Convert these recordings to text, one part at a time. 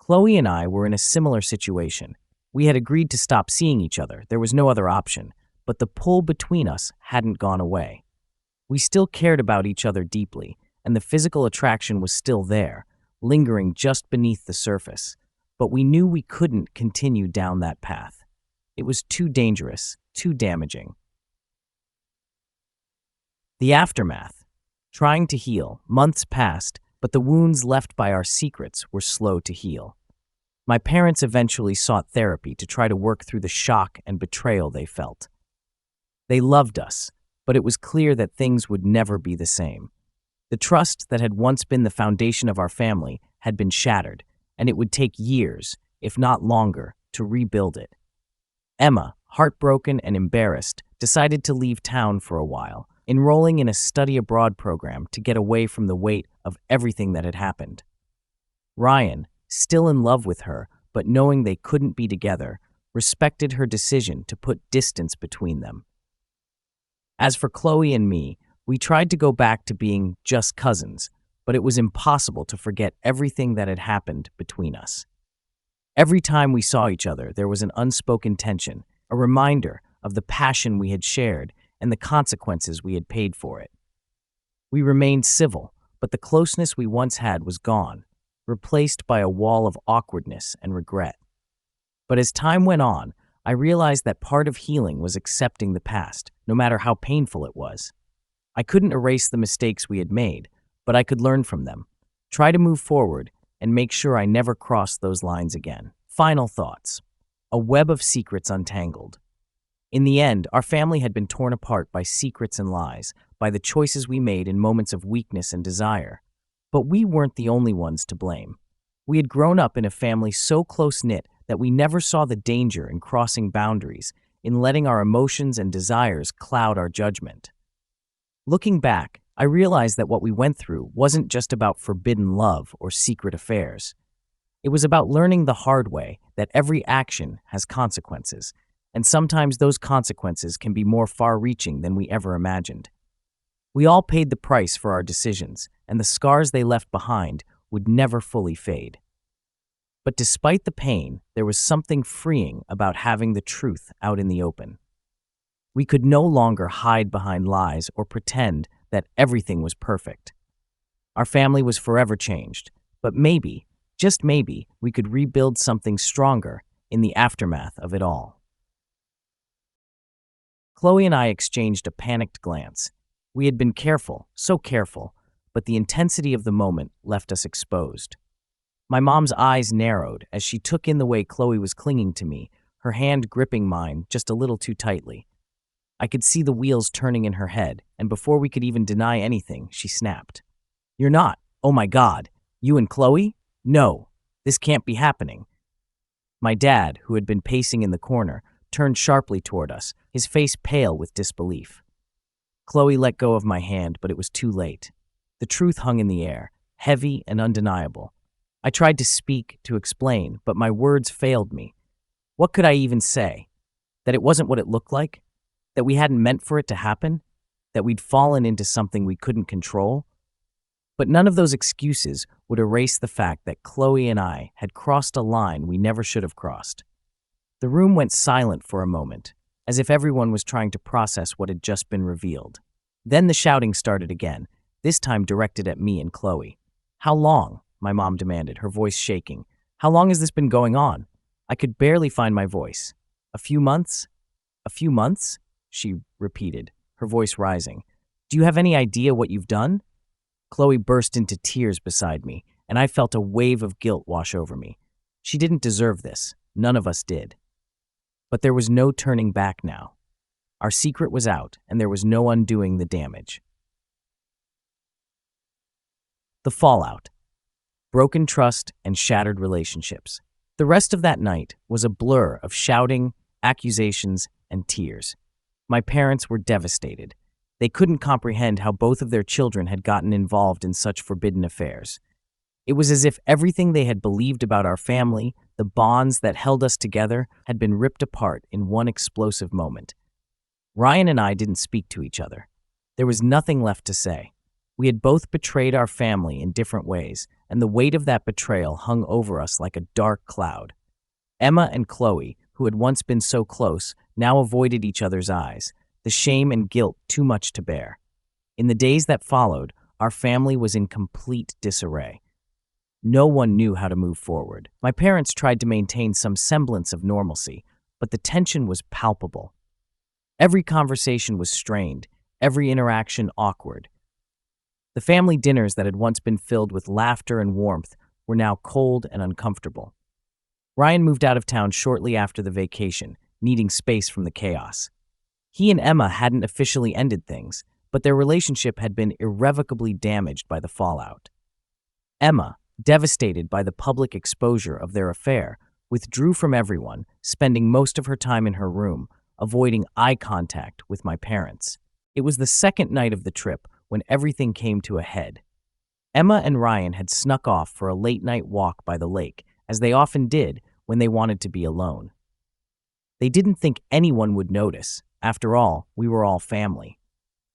Chloe and I were in a similar situation. We had agreed to stop seeing each other. There was no other option, but the pull between us hadn't gone away. We still cared about each other deeply, and the physical attraction was still there, lingering just beneath the surface. But we knew we couldn't continue down that path. It was too dangerous, too damaging. The aftermath. Trying to heal, months passed, but the wounds left by our secrets were slow to heal. My parents eventually sought therapy to try to work through the shock and betrayal they felt. They loved us, but it was clear that things would never be the same. The trust that had once been the foundation of our family had been shattered, and it would take years, if not longer, to rebuild it. Emma, heartbroken and embarrassed, decided to leave town for a while, enrolling in a study abroad program to get away from the weight of everything that had happened. Ryan, still in love with her, but knowing they couldn't be together, respected her decision to put distance between them. As for Chloe and me, we tried to go back to being just cousins, but it was impossible to forget everything that had happened between us. Every time we saw each other, there was an unspoken tension, a reminder of the passion we had shared and the consequences we had paid for it. We remained civil, but the closeness we once had was gone, replaced by a wall of awkwardness and regret. But as time went on, I realized that part of healing was accepting the past, no matter how painful it was. I couldn't erase the mistakes we had made, but I could learn from them, try to move forward, and make sure I never crossed those lines again. Final thoughts. A web of secrets untangled. In the end, our family had been torn apart by secrets and lies, by the choices we made in moments of weakness and desire. But we weren't the only ones to blame. We had grown up in a family so close-knit that we never saw the danger in crossing boundaries, in letting our emotions and desires cloud our judgment. Looking back, I realized that what we went through wasn't just about forbidden love or secret affairs. It was about learning the hard way that every action has consequences, and sometimes those consequences can be more far-reaching than we ever imagined. We all paid the price for our decisions, and the scars they left behind would never fully fade. But despite the pain, there was something freeing about having the truth out in the open. We could no longer hide behind lies or pretend that everything was perfect. Our family was forever changed, but maybe, just maybe, we could rebuild something stronger in the aftermath of it all. Chloe and I exchanged a panicked glance. We had been careful, so careful, but the intensity of the moment left us exposed. My mom's eyes narrowed as she took in the way Chloe was clinging to me, her hand gripping mine just a little too tightly. I could see the wheels turning in her head, and before we could even deny anything, she snapped. "You're not. Oh my God. You and Chloe? No. This can't be happening." My dad, who had been pacing in the corner, turned sharply toward us, his face pale with disbelief. Chloe let go of my hand, but it was too late. The truth hung in the air, heavy and undeniable. I tried to speak, to explain, but my words failed me. What could I even say? That it wasn't what it looked like? That we hadn't meant for it to happen? That we'd fallen into something we couldn't control? But none of those excuses would erase the fact that Chloe and I had crossed a line we never should have crossed. The room went silent for a moment, as if everyone was trying to process what had just been revealed. Then the shouting started again, this time directed at me and Chloe. "How long?" my mom demanded, her voice shaking. "How long has this been going on?" I could barely find my voice. "A few months?" "A few months?" she repeated, her voice rising. "Do you have any idea what you've done?" Chloe burst into tears beside me, and I felt a wave of guilt wash over me. She didn't deserve this. None of us did. But there was no turning back now. Our secret was out, and there was no undoing the damage. The fallout. Broken trust and shattered relationships. The rest of that night was a blur of shouting, accusations, and tears. My parents were devastated. They couldn't comprehend how both of their children had gotten involved in such forbidden affairs. It was as if everything they had believed about our family, the bonds that held us together, had been ripped apart in one explosive moment. Ryan and I didn't speak to each other. There was nothing left to say. We had both betrayed our family in different ways, and the weight of that betrayal hung over us like a dark cloud. Emma and Chloe, who had once been so close, now avoided each other's eyes, the shame and guilt too much to bear. In the days that followed, our family was in complete disarray. No one knew how to move forward. My parents tried to maintain some semblance of normalcy, but the tension was palpable. Every conversation was strained, every interaction awkward. The family dinners that had once been filled with laughter and warmth were now cold and uncomfortable. Ryan moved out of town shortly after the vacation, needing space from the chaos. He and Emma hadn't officially ended things, but their relationship had been irrevocably damaged by the fallout. Emma, devastated by the public exposure of their affair, withdrew from everyone, spending most of her time in her room, avoiding eye contact with my parents. It was the second night of the trip when everything came to a head. Emma and Ryan had snuck off for a late-night walk by the lake, as they often did when they wanted to be alone. They didn't think anyone would notice. After all, we were all family.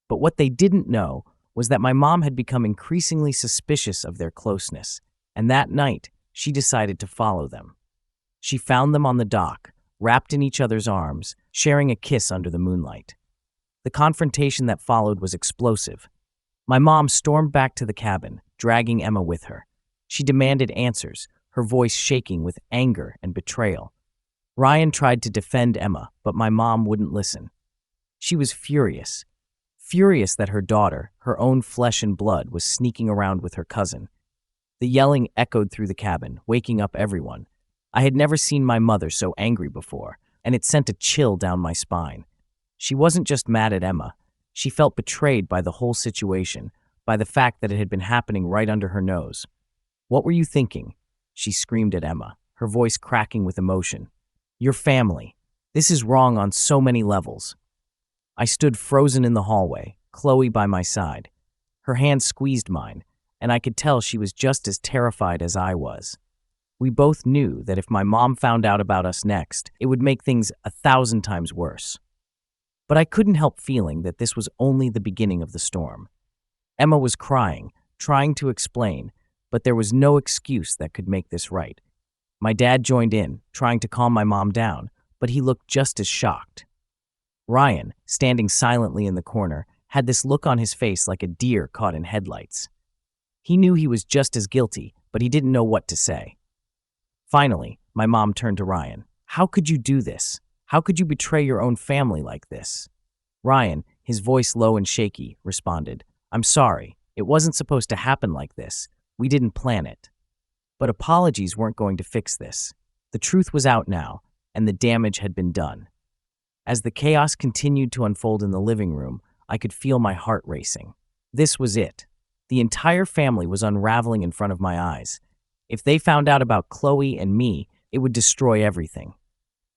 But what they didn't know was that my mom had become increasingly suspicious of their closeness, and that night, she decided to follow them. She found them on the dock, wrapped in each other's arms, sharing a kiss under the moonlight. The confrontation that followed was explosive. My mom stormed back to the cabin, dragging Emma with her. She demanded answers, her voice shaking with anger and betrayal. Ryan tried to defend Emma, but my mom wouldn't listen. She was furious that her daughter, her own flesh and blood, was sneaking around with her cousin. The yelling echoed through the cabin, waking up everyone. I had never seen my mother so angry before, and it sent a chill down my spine. She wasn't just mad at Emma. She felt betrayed by the whole situation, by the fact that it had been happening right under her nose. "What were you thinking?" she screamed at Emma, her voice cracking with emotion. "Your family. This is wrong on so many levels." I stood frozen in the hallway, Chloe by my side. Her hand squeezed mine, and I could tell she was just as terrified as I was. We both knew that if my mom found out about us next, it would make things 1,000 times worse. But I couldn't help feeling that this was only the beginning of the storm. Emma was crying, trying to explain, but there was no excuse that could make this right. My dad joined in, trying to calm my mom down, but he looked just as shocked. Ryan, standing silently in the corner, had this look on his face like a deer caught in headlights. He knew he was just as guilty, but he didn't know what to say. Finally, my mom turned to Ryan. "How could you do this? How could you betray your own family like this?" Ryan, his voice low and shaky, responded, "I'm sorry. It wasn't supposed to happen like this. We didn't plan it." But apologies weren't going to fix this. The truth was out now, and the damage had been done. As the chaos continued to unfold in the living room, I could feel my heart racing. This was it. The entire family was unraveling in front of my eyes. If they found out about Chloe and me, it would destroy everything.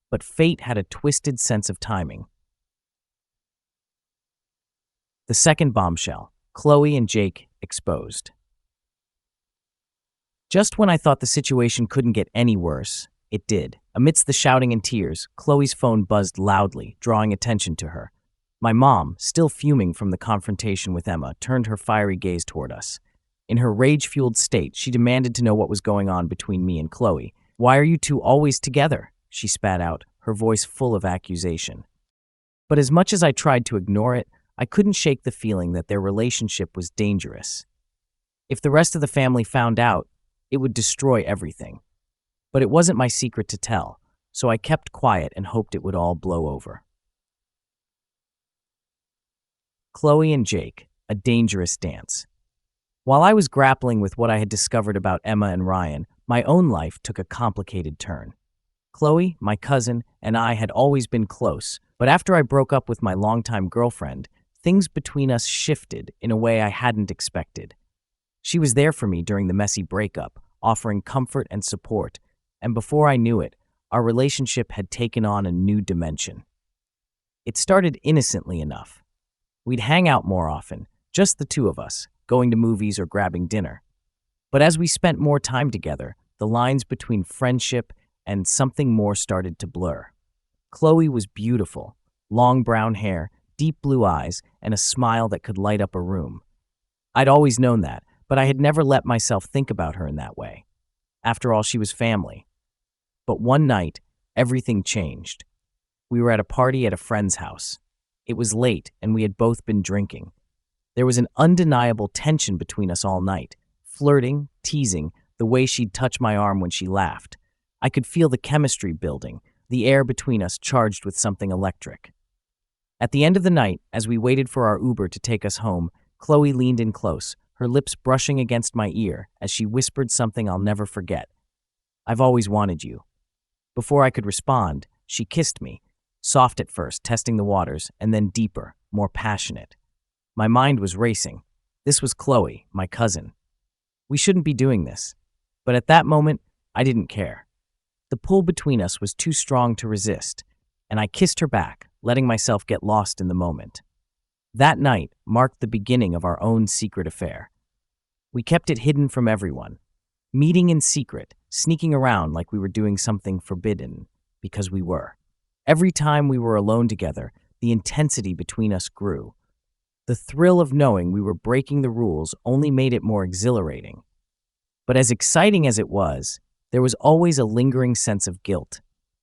But fate had a twisted sense of timing. The second bombshell, Chloe and Jake exposed. Just when I thought the situation couldn't get any worse, it did. Amidst the shouting and tears, Chloe's phone buzzed loudly, drawing attention to her. My mom, still fuming from the confrontation with Emma, turned her fiery gaze toward us. In her rage-fueled state, she demanded to know what was going on between me and Chloe. "Why are you two always together?" she spat out, her voice full of accusation. But as much as I tried to ignore it, I couldn't shake the feeling that their relationship was dangerous. If the rest of the family found out, it would destroy everything. But it wasn't my secret to tell, so I kept quiet and hoped it would all blow over. Chloe and Jake, a dangerous dance. While I was grappling with what I had discovered about Emma and Ryan, my own life took a complicated turn. Chloe, my cousin, and I had always been close, but after I broke up with my longtime girlfriend, things between us shifted in a way I hadn't expected. She was there for me during the messy breakup, offering comfort and support, and before I knew it, our relationship had taken on a new dimension. It started innocently enough. We'd hang out more often, just the two of us, going to movies or grabbing dinner. But as we spent more time together, the lines between friendship and something more started to blur. Chloe was beautiful, long brown hair, deep blue eyes, and a smile that could light up a room. I'd always known that, but I had never let myself think about her in that way. After all, she was family. But one night, everything changed. We were at a party at a friend's house. It was late, and we had both been drinking. There was an undeniable tension between us all night, flirting, teasing, the way she'd touch my arm when she laughed. I could feel the chemistry building, the air between us charged with something electric. At the end of the night, as we waited for our Uber to take us home, Chloe leaned in close, her lips brushing against my ear as she whispered something I'll never forget. "I've always wanted you." Before I could respond, she kissed me, soft at first, testing the waters, and then deeper, more passionate. My mind was racing. This was Chloe, my cousin. We shouldn't be doing this. But at that moment, I didn't care. The pull between us was too strong to resist, and I kissed her back, letting myself get lost in the moment. That night marked the beginning of our own secret affair. We kept it hidden from everyone, meeting in secret, sneaking around like we were doing something forbidden, because we were. Every time we were alone together, the intensity between us grew. The thrill of knowing we were breaking the rules only made it more exhilarating. But as exciting as it was, there was always a lingering sense of guilt.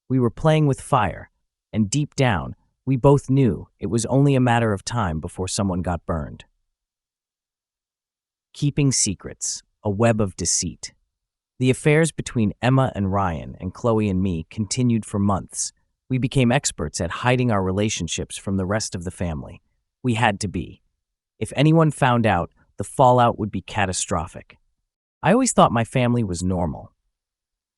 We were playing with fire, and deep down, we both knew it was only a matter of time before someone got burned. Keeping secrets, a web of deceit. The affairs between Emma and Ryan and Chloe and me continued for months. We became experts at hiding our relationships from the rest of the family. We had to be. If anyone found out, the fallout would be catastrophic. I always thought my family was normal.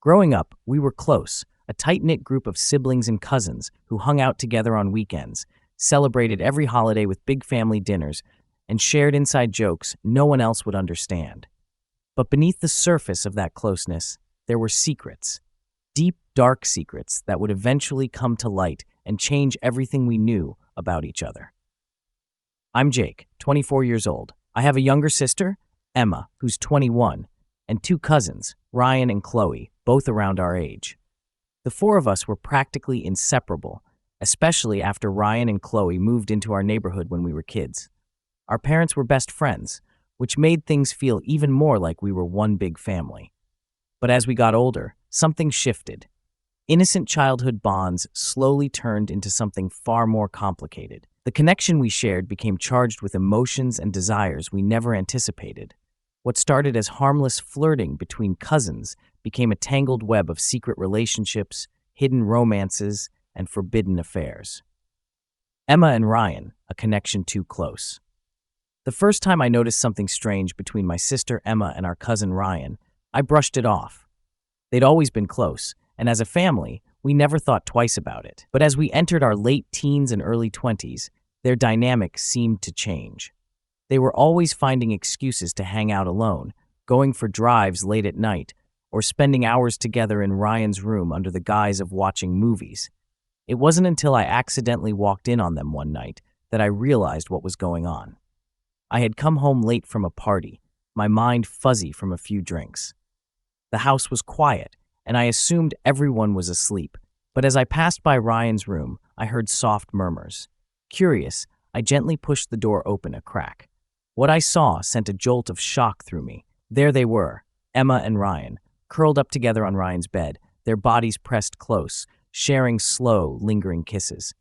Growing up, we were close, a tight-knit group of siblings and cousins who hung out together on weekends, celebrated every holiday with big family dinners, and shared inside jokes no one else would understand. But beneath the surface of that closeness, there were secrets. Deep, dark secrets that would eventually come to light and change everything we knew about each other. I'm Jake, 24 years old. I have a younger sister, Emma, who's 21, and two cousins, Ryan and Chloe, both around our age. The four of us were practically inseparable, especially after Ryan and Chloe moved into our neighborhood when we were kids. Our parents were best friends, which made things feel even more like we were one big family. But as we got older, something shifted. Innocent childhood bonds slowly turned into something far more complicated. The connection we shared became charged with emotions and desires we never anticipated. What started as harmless flirting between cousins became a tangled web of secret relationships, hidden romances, and forbidden affairs. Emma and Ryan, a connection too close. The first time I noticed something strange between my sister Emma and our cousin Ryan, I brushed it off. They'd always been close, and as a family, we never thought twice about it. But as we entered our late teens and early 20s, their dynamic seemed to change. They were always finding excuses to hang out alone, going for drives late at night, or spending hours together in Ryan's room under the guise of watching movies. It wasn't until I accidentally walked in on them one night that I realized what was going on. I had come home late from a party, my mind fuzzy from a few drinks. The house was quiet, and I assumed everyone was asleep, but as I passed by Ryan's room, I heard soft murmurs. Curious, I gently pushed the door open a crack. What I saw sent a jolt of shock through me. There they were, Emma and Ryan, curled up together on Ryan's bed, their bodies pressed close, sharing slow, lingering kisses.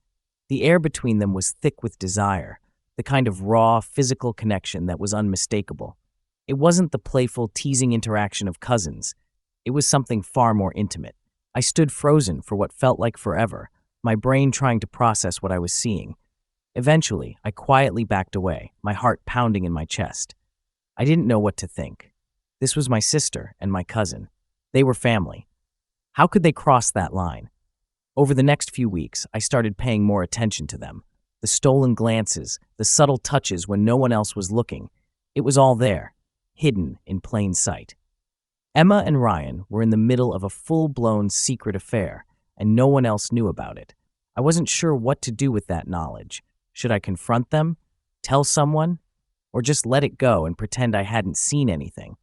The air between them was thick with desire, the kind of raw, physical connection that was unmistakable. It wasn't the playful, teasing interaction of cousins. It was something far more intimate. I stood frozen for what felt like forever, my brain trying to process what I was seeing. Eventually, I quietly backed away, my heart pounding in my chest. I didn't know what to think. This was my sister and my cousin. They were family. How could they cross that line? Over the next few weeks, I started paying more attention to them. The stolen glances, the subtle touches when no one else was looking. It was all there, hidden in plain sight. Emma and Ryan were in the middle of a full-blown secret affair, and no one else knew about it. I wasn't sure what to do with that knowledge. Should I confront them, tell someone, or just let it go and pretend I hadn't seen anything?